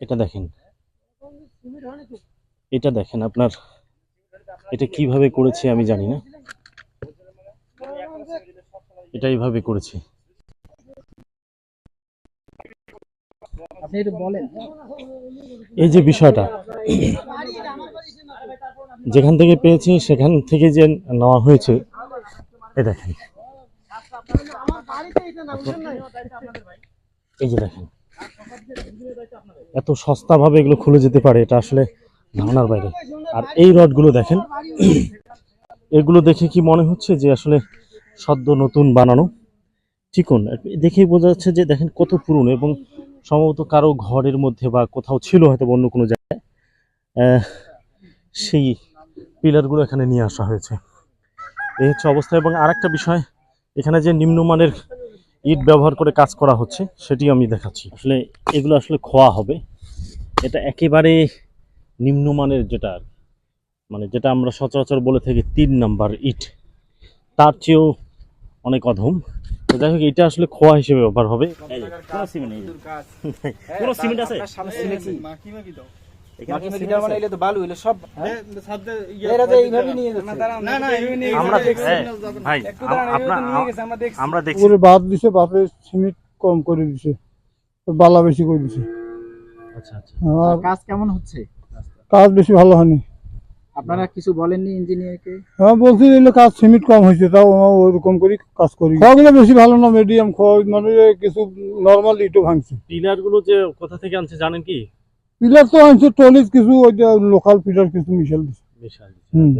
এটা দেখেন, এটা দেখেন আপনার, এটা কিভাবে করেছে আমি জানি না, এটা এইভাবে করেছে। আপনি একটু বলেন। এই যে বিষয়টা যেখান থেকে পেয়েছি সেখান থেকে যে নেওয়া হয়েছে, এই দেখেন, এই যে দেখেন, এত সস্তাভাবে এগুলো খুলে যেতে পারে, এটা আসলে ধারণার বাইরে। আর এই রডগুলো দেখেন, এগুলো দেখে কি মনে হচ্ছে যে আসলে সদ্য নতুন বানানো, চিকন, দেখেই বোঝা যাচ্ছে যে দেখেন কত পুরনো, এবং সম্ভবত কারো ঘরের মধ্যে বা কোথাও ছিল হয়তো অন্য কোনো জায়গায়, সেই পিলারগুলো এখানে নিয়ে আসা হয়েছে। এই হচ্ছে অবস্থা। এবং আরেকটা বিষয়, এখানে যে নিম্নমানের ইট ব্যবহার করে কাজ করা হচ্ছে সেটি আমি দেখাচ্ছি। আসলে এগুলো আসলে খোয়া হবে, এটা একেবারে নিম্নমানের, যেটা মানে যেটা আমরা সচরাচর বলে থাকি 3 নাম্বার ইট, তার চেয়েও অনেক অধম। তো যাই হোক, এটা আসলে খোয়া হিসেবে ব্যবহার হবে। পুরো সিমেন্ট আছে, আমরা দেখছি বাদ দিছে, বাপে সিমেন্ট কম করে দিছে, বালা বেশি করে দিছে। আচ্ছা আচ্ছা, আর কাজ কেমন হচ্ছে? কাজ বেশি ভালো হয়নি। আপনারা কিছু বলেননি ইঞ্জিনিয়ারকে? হ্যাঁ বলছি, এগুলো কাজ সিমেন্ট কম হয়েছে, তাও ওইরকম করে কাজ করি। খোয়াগুলো বেশি ভালো না, মিডিয়াম খোয়া, মানে কিছু নর্মাল ইটও ভাঙছে। পিলার গুলো যে কোথা থেকে আনছে জানেন কি? পিলার তো আনছে টলিজ কিছু, ওই লোকাল পিলার কিছু মিশাল দিছে। বিশাল। হুম।